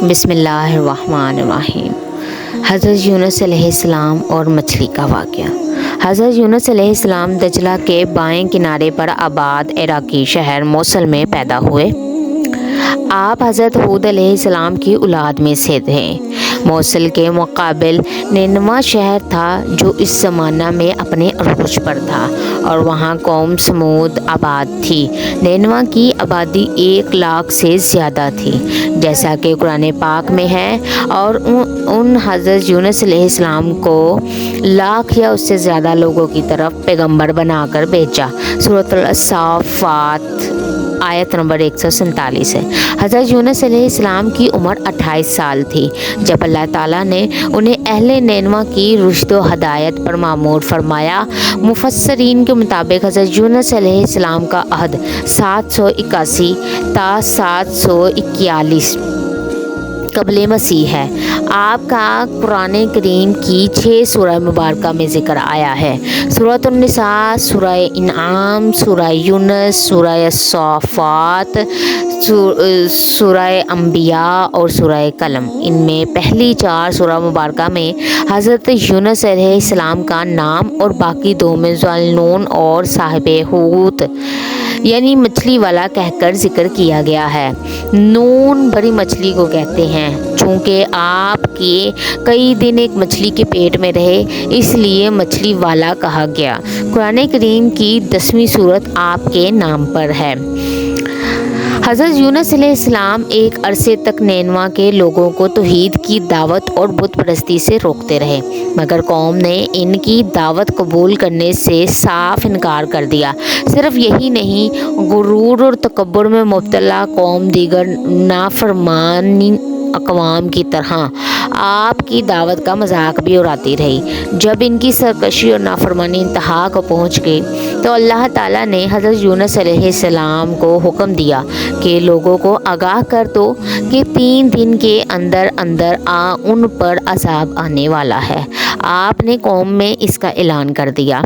بسم اللہ الرحمن الرحیم۔ حضرت یونس علیہ السلام اور مچھلی کا واقعہ۔ حضرت یونس علیہ السلام دجلہ کے بائیں کنارے پر آباد عراقی شہر موصل میں پیدا ہوئے۔ آپ حضرت ہود علیہ السلام کی اولاد میں سے تھے۔ موصل کے مقابل نینوا شہر تھا جو اس زمانہ میں اپنے عروج پر تھا اور وہاں قوم سمود آباد تھی۔ نینوا کی آبادی 1,00,000 سے زیادہ تھی جیسا کہ قرآن پاک میں ہے، اور ان حضرت یونس علیہ السلام کو 1,00,000 یا اس سے زیادہ لوگوں کی طرف پیغمبر بنا کر بھیجا۔ سورۃ الصافات آیت نمبر 147 ہے۔ حضرت یونس علیہ السلام کی عمر 28 سال تھی جب اللہ تعالیٰ نے انہیں اہل نینوا کی رشد و ہدایت پر مامور فرمایا۔ مفسرین کے مطابق حضرت یونس علیہ السلام کا عہد 781 تا 741 قبل مسیح ہے۔ آپ کا قرآن کریم کی 6 سورہ مبارکہ میں ذکر آیا ہے: سورۃ النساء، سورہ انعام، سورہ یونس، سورہ الصافات، سورہ انبیاء اور سورہ قلم۔ ان میں پہلی 4 سورہ مبارکہ میں حضرت یونس علیہ السلام کا نام اور باقی 2 میں ذوالنون اور صاحب حوت یعنی مچھلی والا کہہ کر ذکر کیا گیا ہے۔ نون بڑی مچھلی کو کہتے ہیں۔ چونکہ آپ کے کئی دن ایک مچھلی کے پیٹ میں رہے اس لیے مچھلی والا کہا گیا۔ قرآن کریم کی 10ویں سورت آپ کے نام پر ہے۔ حضرت یونس علیہ السلام ایک عرصے تک نینوا کے لوگوں کو توحید کی دعوت اور بت پرستی سے روکتے رہے، مگر قوم نے ان کی دعوت قبول کرنے سے صاف انکار کر دیا۔ صرف یہی نہیں، غرور اور تکبر میں مبتلا قوم دیگر نافرمان اقوام کی طرح آپ کی دعوت کا مذاق بھی اڑاتی رہی۔ جب ان کی سرکشی اور نافرمانی انتہا کو پہنچ گئی تو اللہ تعالیٰ نے حضرت یونس علیہ السلام کو حکم دیا کہ لوگوں کو آگاہ کر دو کہ 3 دن کے اندر اندر ان پر عذاب آنے والا ہے۔ آپ نے قوم میں اس کا اعلان کر دیا۔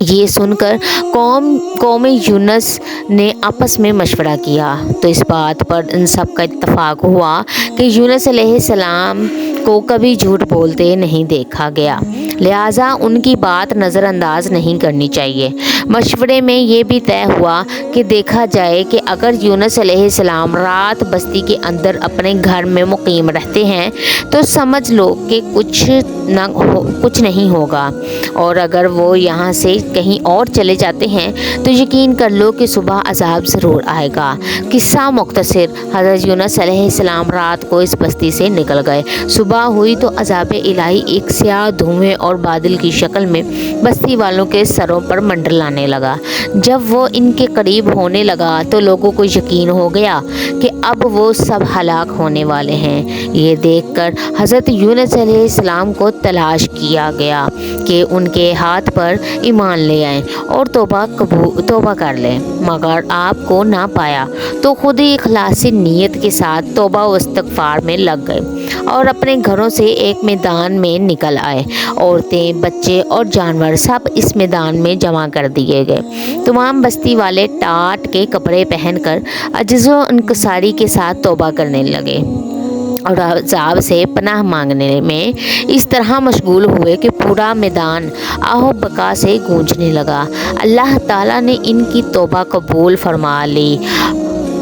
یہ سن کر قوم یونس نے آپس میں مشورہ کیا تو اس بات پر ان سب کا اتفاق ہوا کہ یونس علیہ السلام کو کبھی جھوٹ بولتے نہیں دیکھا گیا، لہٰذا ان کی بات نظر انداز نہیں کرنی چاہیے۔ مشورے میں یہ بھی طے ہوا کہ دیکھا جائے کہ اگر یونس علیہ السلام رات بستی کے اندر اپنے گھر میں مقیم رہتے ہیں تو سمجھ لو کہ کچھ نہیں ہوگا، اور اگر وہ یہاں سے کہیں اور چلے جاتے ہیں تو یقین کر لو کہ صبح عذاب ضرور آئے گا۔ قصہ مختصر: حضرت یونس علیہ السلام رات کو اس بستی سے نکل گئے۔ صبح ہوئی تو عذاب الہی ایک سیاہ دھوئیں اور بادل کی شکل میں بستی والوں کے سروں پر منڈلانے لگا۔ جب وہ ان کے قریب ہونے لگا تو لوگوں کو یقین ہو گیا کہ اب وہ سب ہلاک ہونے والے ہیں۔ یہ دیکھ کر حضرت یونس علیہ السلام کو تلاش کیا گیا کہ ان کے ہاتھ پر ایمان لے آئیں اور توبہ کر لیں، مگر آپ کو نہ پایا تو خود ہی اخلاص نیت کے ساتھ توبہ و استغفار میں لگ گئے اور اپنے گھروں سے ایک میدان میں نکل آئے۔ عورتیں، بچے اور جانور سب اس میدان میں جمع کر دیے گئے۔ تمام بستی والے ٹاٹ کے کپڑے پہن کر عجز و انکساری کے ساتھ توبہ کرنے لگے اور عذاب سے پناہ مانگنے میں اس طرح مشغول ہوئے کہ پورا میدان آہ و بکا سے گونجنے لگا۔ اللہ تعالیٰ نے ان کی توبہ قبول فرما لی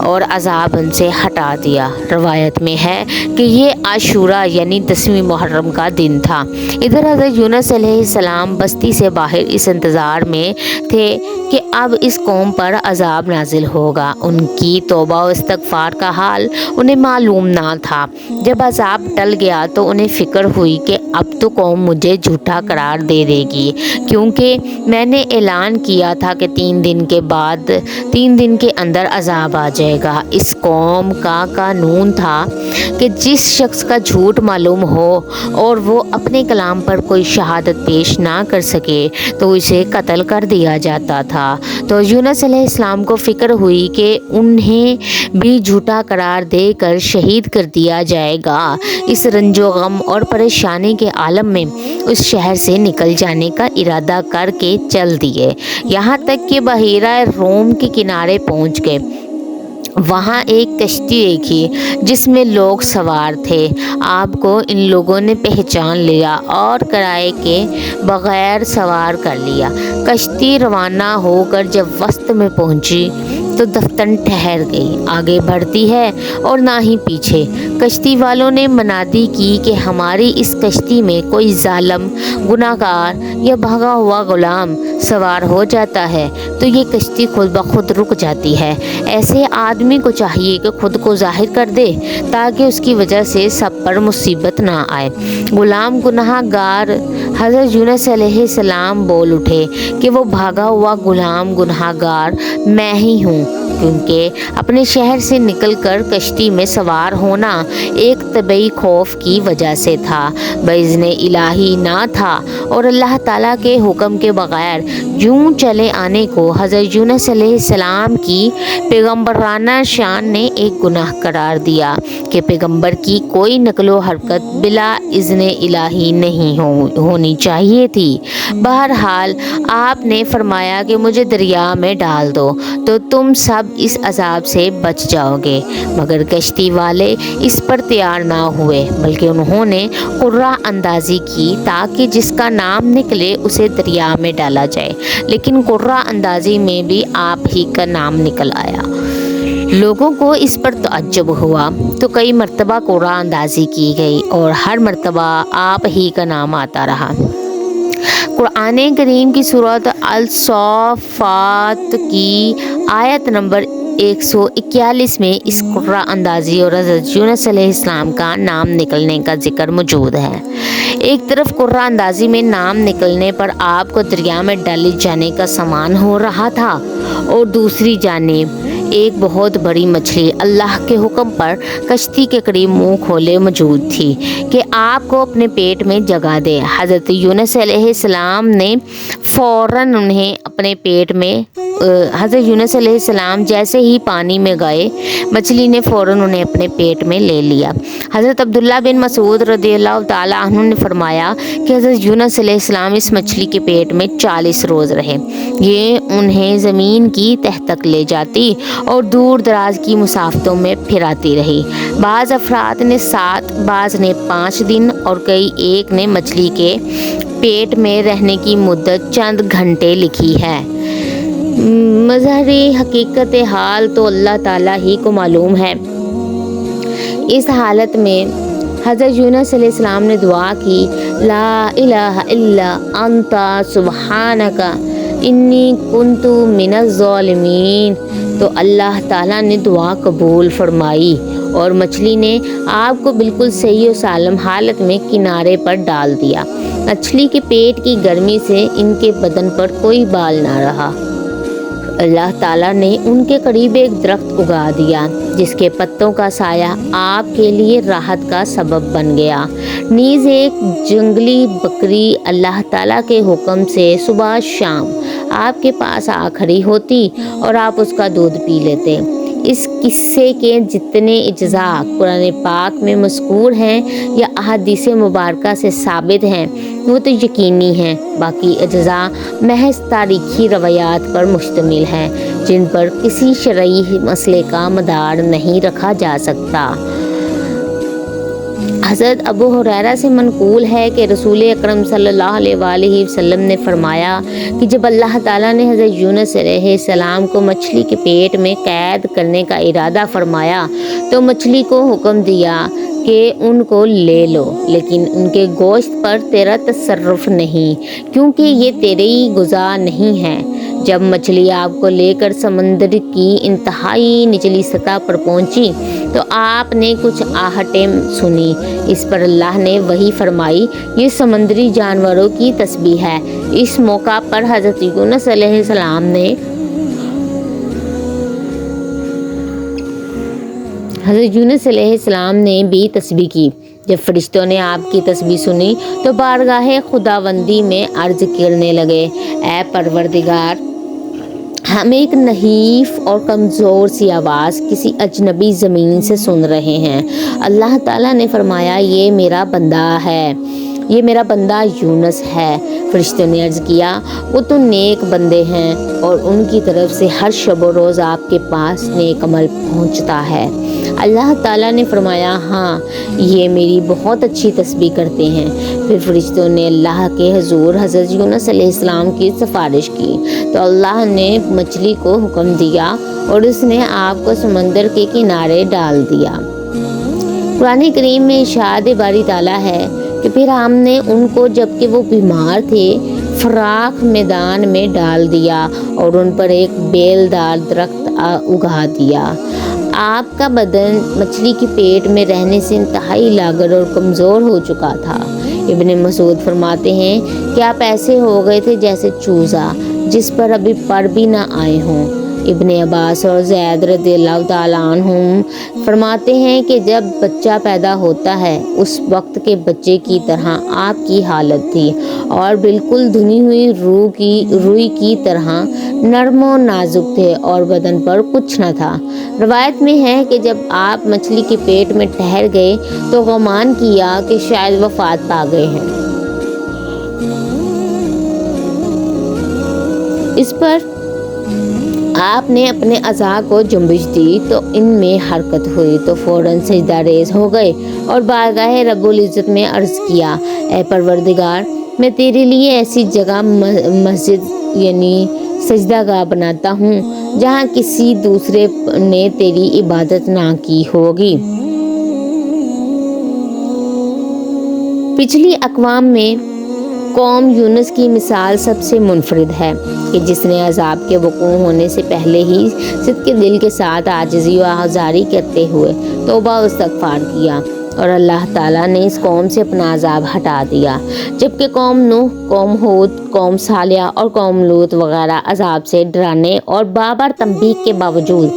اور عذاب ان سے ہٹا دیا۔ روایت میں ہے کہ یہ عاشورہ یعنی 10ویں محرم کا دن تھا۔ ادھر حضرت یونس علیہ السلام بستی سے باہر اس انتظار میں تھے کہ اب اس قوم پر عذاب نازل ہوگا۔ ان کی توبہ و استغفار کا حال انہیں معلوم نہ تھا۔ جب عذاب ٹل گیا تو انہیں فکر ہوئی کہ اب تو قوم مجھے جھوٹا قرار دے گی، کیونکہ میں نے اعلان کیا تھا کہ 3 دن کے اندر عذاب آ جائے گا۔ اس قوم کا قانون تھا کہ جس شخص کا جھوٹ معلوم ہو اور وہ اپنے کلام پر کوئی شہادت پیش نہ کر سکے تو اسے قتل کر دیا جاتا تھا۔ تو یونس علیہ السلام کو فکر ہوئی کہ انہیں بھی جھوٹا قرار دے کر شہید کر دیا جائے گا۔ اس رنج و غم اور پریشانی کے عالم میں اس شہر سے نکل جانے کا ارادہ کر کے چل دیے، یہاں تک کہ بحیرہ روم کے کنارے پہنچ گئے۔ وہاں ایک کشتی دیکھی جس میں لوگ سوار تھے۔ آپ کو ان لوگوں نے پہچان لیا اور کرائے کے بغیر سوار کر لیا۔ کشتی روانہ ہو کر جب وسط میں پہنچی تو دفتن ٹھہر گئی، آگے بڑھتی ہے اور نہ ہی پیچھے۔ کشتی والوں نے منادی کی کہ ہماری اس کشتی میں کوئی ظالم، گناہگار یا بھاگا ہوا غلام سوار ہو جاتا ہے تو یہ کشتی خود بخود رک جاتی ہے۔ ایسے آدمی کو چاہیے کہ خود کو ظاہر کر دے تاکہ اس کی وجہ سے سب پر مصیبت نہ آئے۔ غلام گناہگار حضرت یونس علیہ السلام بول اٹھے کہ وہ بھاگا ہوا غلام گناہگار میں ہی ہوں، کیونکہ اپنے شہر سے نکل کر کشتی میں سوار ہونا ایک طبعی خوف کی وجہ سے تھا، باذن الہی نہ تھا، اور اللہ تعالیٰ کے حکم کے بغیر یوں چلے آنے کو حضرت یونس علیہ السلام کی پیغمبرانہ شان نے ایک گناہ قرار دیا کہ پیغمبر کی کوئی نقل و حرکت بلا اذن الہی نہیں ہونی چاہیے تھی۔ بہرحال آپ نے فرمایا کہ مجھے دریا میں ڈال دو تو تم سب اس عذاب سے بچ جاؤ گے، مگر کشتی والے اس پر تیار نہ ہوئے، بلکہ انہوں نے قرہ اندازی کی تاکہ جس کا نام نکلے اسے دریا میں ڈالا جائے، لیکن قرہ اندازی میں بھی آپ ہی کا نام نکل آیا۔ لوگوں کو اس پر تعجب ہوا تو کئی مرتبہ قرہ اندازی کی گئی اور ہر مرتبہ آپ ہی کا نام آتا رہا۔ قرآن کریم کی سورۃ الصافات کی آیت نمبر 141 میں اس قرہ اندازی اور حضرت یونس علیہ السلام کا نام نکلنے کا ذکر موجود ہے۔ ایک طرف قرہ اندازی میں نام نکلنے پر آپ کو دریا میں ڈالے جانے کا سامان ہو رہا تھا، اور دوسری جانب ایک بہت بڑی مچھلی اللہ کے حکم پر کشتی کے قریب منہ کھولے موجود تھی کہ آپ کو اپنے پیٹ میں جگہ دے۔ حضرت یونس علیہ السلام نے فوراً انہیں اپنے پیٹ میں حضرت یونس علیہ السلام جیسے ہی پانی میں گئے، مچھلی نے فوراً انہیں اپنے پیٹ میں لے لیا۔ حضرت عبداللہ بن مسعود رضی اللہ تعالیٰ عنہ نے فرمایا کہ حضرت یونس علیہ السلام اس مچھلی کے پیٹ میں 40 روز رہے۔ یہ انہیں زمین کی تہ تک لے جاتی اور دور دراز کی مسافتوں میں پھراتی رہی۔ بعض افراد نے 7، بعض نے 5 دن اور کئی ایک نے مچھلی کے پیٹ میں رہنے کی مدت چند گھنٹے لکھی ہے۔ مظہری حقیقت حال تو اللہ تعالیٰ ہی کو معلوم ہے۔ اس حالت میں حضرت یونس علیہ السلام نے دعا کی، لا الہ الا انت سبحانک انی کنت من الظالمین، تو اللہ تعالیٰ نے دعا قبول فرمائی اور مچھلی نے آپ کو بالکل صحیح و سالم حالت میں کنارے پر ڈال دیا۔ مچھلی کے پیٹ کی گرمی سے ان کے بدن پر کوئی بال نہ رہا۔ اللہ تعالیٰ نے ان کے قریب ایک درخت اگا دیا جس کے پتوں کا سایہ آپ کے لیے راحت کا سبب بن گیا۔ نیز ایک جنگلی بکری اللہ تعالیٰ کے حکم سے صبح شام آپ کے پاس آ کھڑی ہوتی اور آپ اس کا دودھ پی لیتے۔ اس قصے کے جتنے اجزاء قرآن پاک میں مذکور ہیں یا احادیث مبارکہ سے ثابت ہیں وہ تو یقینی ہیں، باقی اجزاء محض تاریخی روایات پر مشتمل ہیں جن پر کسی شرعی مسئلے کا مدار نہیں رکھا جا سکتا۔ حضرت ابو ہریرہ سے منقول ہے کہ رسول اکرم صلی اللہ علیہ وآلہ وسلم نے فرمایا کہ جب اللہ تعالیٰ نے حضرت یونس علیہ السلام کو مچھلی کے پیٹ میں قید کرنے کا ارادہ فرمایا تو مچھلی کو حکم دیا کہ ان کو لے لو، لیکن ان کے گوشت پر تیرا تصرف نہیں، کیونکہ یہ تیری غذا نہیں ہے۔ جب مچھلی آپ کو لے کر سمندر کی انتہائی نچلی سطح پر پہنچی تو آپ نے کچھ آہٹیں سنی۔ اس پر اللہ نے وحی فرمائی، یہ سمندری جانوروں کی تسبیح ہے۔ اس موقع پر حضرت یونس علیہ السلام نے بھی تسبیح کی۔ جب فرشتوں نے آپ کی تسبیح سنی تو بارگاہ خداوندی میں عرض کرنے لگے، اے پروردگار، ہم ایک نحیف اور کمزور سی آواز کسی اجنبی زمین سے سن رہے ہیں۔ اللہ تعالیٰ نے فرمایا، یہ میرا بندہ یونس ہے۔ فرشتوں نے عرض کیا وہ تو نیک بندے ہیں اور ان کی طرف سے ہر شب و روز آپ کے پاس نیک عمل پہنچتا ہے۔ اللہ تعالیٰ نے فرمایا ہاں یہ میری بہت اچھی تسبیح کرتے ہیں۔ پھر فرشتوں نے اللہ کے حضور حضرت یونس علیہ السلام کی سفارش کی تو اللہ نے مچھلی کو حکم دیا اور اس نے آپ کو سمندر کے کنارے ڈال دیا۔ قرآن کریم میں ارشاد باری تعالیٰ ہے کہ پھر ہم نے ان کو جبکہ وہ بیمار تھے فراخ میدان میں ڈال دیا اور ان پر ایک بیلدار درخت اگا دیا۔ آپ کا بدن مچھلی کے پیٹ میں رہنے سے انتہائی لاغر اور کمزور ہو چکا تھا۔ ابن مسعود فرماتے ہیں کہ آپ ایسے ہو گئے تھے جیسے چوزا جس پر ابھی پر بھی نہ آئے ہوں۔ ابن عباس اور زید رضی اللہ تعالیٰ عنہم فرماتے ہیں کہ جب بچہ پیدا ہوتا ہے اس وقت کے بچے کی طرح آپ کی حالت تھی اور بالکل دھنی ہوئی روئی کی طرح نرم و نازک تھے اور بدن پر کچھ نہ تھا۔ روایت میں ہے کہ جب آپ مچھلی کے پیٹ میں ٹھہر گئے تو گمان کیا کہ شاید وفات پا گئے ہیں۔ اس پر آپ نے اپنے اعضاء کو جنبش دی تو ان میں حرکت ہوئی تو فوراً سجدہ ریز ہو گئے اور بارگاہ رب العزت میں عرض کیا اے پروردگار میں تیرے لیے ایسی جگہ مسجد یعنی سجدہ گاہ بناتا ہوں جہاں کسی دوسرے نے تیری عبادت نہ کی ہوگی۔ پچھلی اقوام میں قوم یونس کی مثال سب سے منفرد ہے کہ جس نے عذاب کے وقوع ہونے سے پہلے ہی صدق دل کے ساتھ عاجزی و آزاری کرتے ہوئے توبہ و استغفار کیا اور اللہ تعالیٰ نے اس قوم سے اپنا عذاب ہٹا دیا، جبکہ قوم نوح، قوم ہود، قوم صالح اور قوم لوط وغیرہ عذاب سے ڈرانے اور بار تنبیہ کے باوجود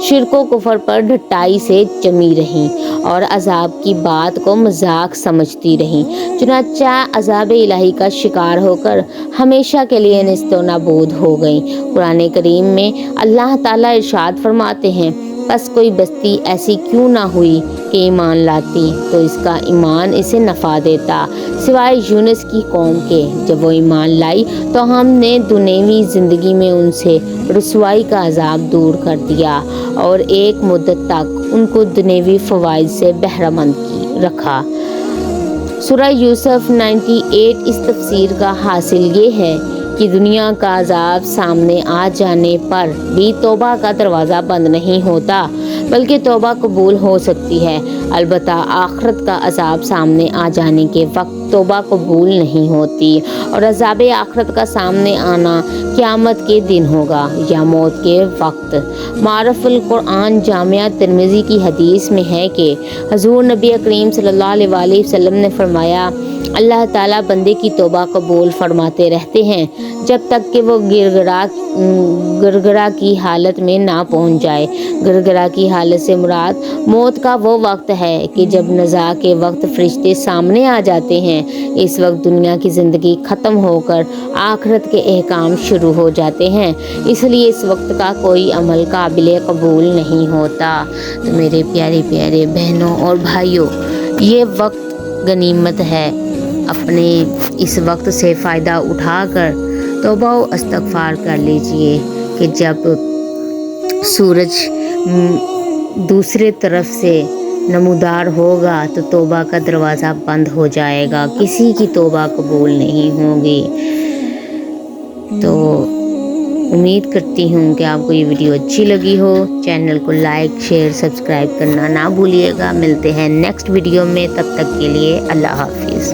شرک و کفر پر ڈٹائی سے جمی رہیں اور عذاب کی بات کو مذاق سمجھتی رہیں، چنانچہ عذاب الہی کا شکار ہو کر ہمیشہ کے لیے نیست و نابود ہو گئیں۔ قرآن کریم میں اللہ تعالیٰ ارشاد فرماتے ہیں بس کوئی بستی ایسی کیوں نہ ہوئی کہ ایمان لاتی تو اس کا ایمان اسے نفع دیتا سوائے یونس کی قوم کے۔ جب وہ ایمان لائی تو ہم نے دنیوی زندگی میں ان سے رسوائی کا عذاب دور کر دیا اور ایک مدت تک ان کو دنیوی فوائد سے بہرہ مند رکھا۔ سورہ یوسف 98 اس تفسیر کا حاصل یہ ہے کہ دنیا کا عذاب سامنے آ جانے پر بھی توبہ کا دروازہ بند نہیں ہوتا بلکہ توبہ قبول ہو سکتی ہے، البتہ آخرت کا عذاب سامنے آ جانے کے وقت توبہ قبول نہیں ہوتی اور عذاب آخرت کا سامنے آنا قیامت کے دن ہوگا یا موت کے وقت۔ معرف القرآن جامعہ ترمذی کی حدیث میں ہے کہ حضور نبی کریم صلی اللہ علیہ وآلہ وسلم نے فرمایا اللہ تعالیٰ بندے کی توبہ قبول فرماتے رہتے ہیں جب تک کہ وہ گرگرا کی حالت میں نہ پہنچ جائے۔ گرگرا کی حالت سے مراد موت کا وہ وقت ہے کہ جب نزاع کے وقت فرشتے سامنے آ جاتے ہیں، اس وقت دنیا کی زندگی ختم ہو کر آخرت کے احکام شروع ہو جاتے ہیں، اس لیے اس وقت کا کوئی عمل قابل قبول نہیں ہوتا۔ تو میرے پیارے پیارے بہنوں اور بھائیوں، یہ وقت غنیمت ہے، اپنے اس وقت سے فائدہ اٹھا کر توبہ و استغفار کر لیجئے کہ جب سورج دوسرے طرف سے نمودار ہوگا تو توبہ کا دروازہ بند ہو جائے گا، کسی کی توبہ قبول نہیں ہوگی۔ تو امید کرتی ہوں کہ آپ کو یہ ویڈیو اچھی لگی ہو۔ چینل کو لائک، شیئر، سبسکرائب کرنا نہ بھولیے گا۔ ملتے ہیں نیکسٹ ویڈیو میں، تب تک کے لیے اللہ حافظ۔